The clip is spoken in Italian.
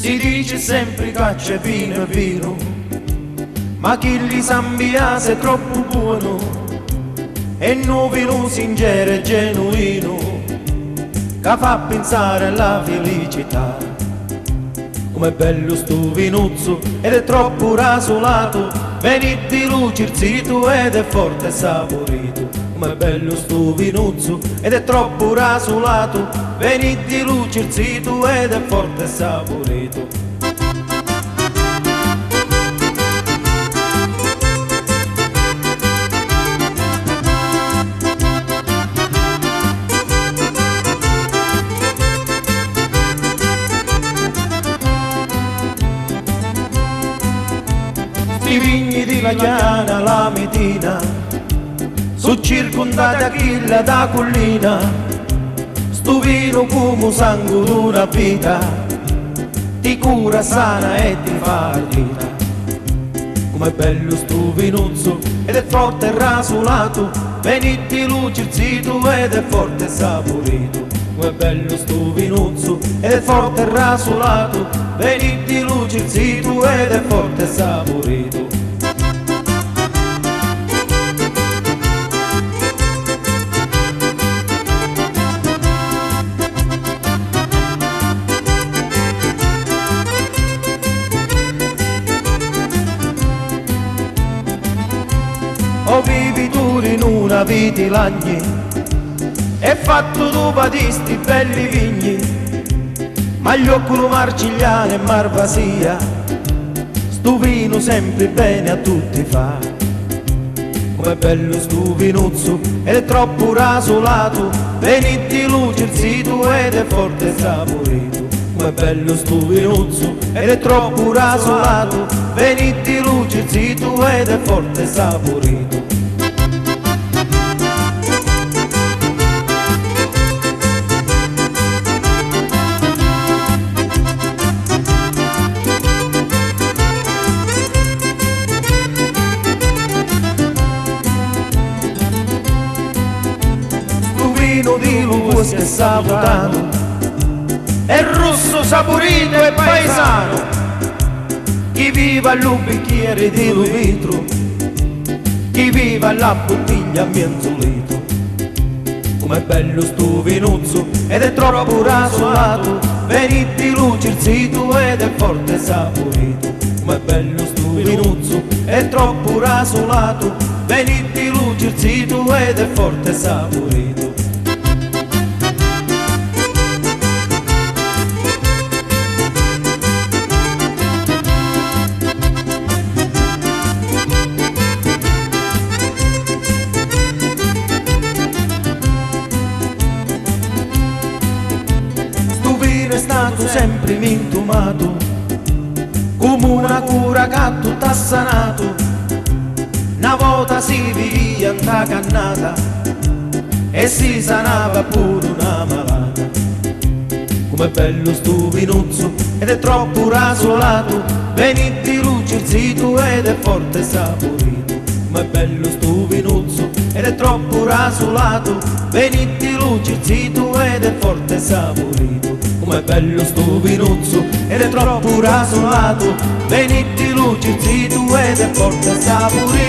Si dice sempre che c'è vino e vino, ma chi li s'ambiase è troppo buono, e non vino sincero e genuino, che fa pensare alla felicità. Com'è bello sto vinuzzo ed è troppo rasolato, venite luce il sito ed è forte e saporito. Com'è bello sto vinuzzo ed è troppo rasolato, venite luce il sito ed è forte e saporito. I vigni di Lagliana, la Medina, su circondati a chilla da collina, sto vino come sangue d'una vita, ti cura sana e ti fa ardita. Com'è bello sto vinuzzo ed è forte e rasolato, venite luce il sito ed è forte e saporito. Com'è bello sto vinuzzo ed è forte e rasolato, venite luce il sito ed è forte e saporito. O vivi tu in una vitilagni, è fatto tu batisti belli vigni, ma gli oculi marcigliani e marvasia, sto vino sempre bene a tutti fa. Com'è bello sto vinuzzo ed è troppo rasolato, venite luce il sito ed è forte e saporito. Com'è bello sto vinuzzo ed è troppo rasolato, venite luce il sito ed è forte e saporito. Vino di Lugos che saputano, è rosso saporito e paesano, chi vive al bicchiere di litro, chi vive alla bottiglia a mezzo litro. Com'è bello sto vinuzzo ed è troppo rasolato, venite luce il sito ed è forte e saporito. Com'è bello sto vinuzzo ed è troppo rasolato, venite luce il sito ed è forte e saporito. È stato sempre mintumato, come una cura che ha tutta sanato. Una volta si vivia in ta cannata e si sanava pure una malata. Com'è bello sto vinuzzo ed è troppo rasolato, venite luce il sito ed è forte e saporito. Com'è bello sto vinuzzo ed è troppo rasolato, venite luce il sito ed è forte e saporito. Com'è bello sto vinuzzo ed è troppo rasolato, venite luce il sito ed è forte e saporito.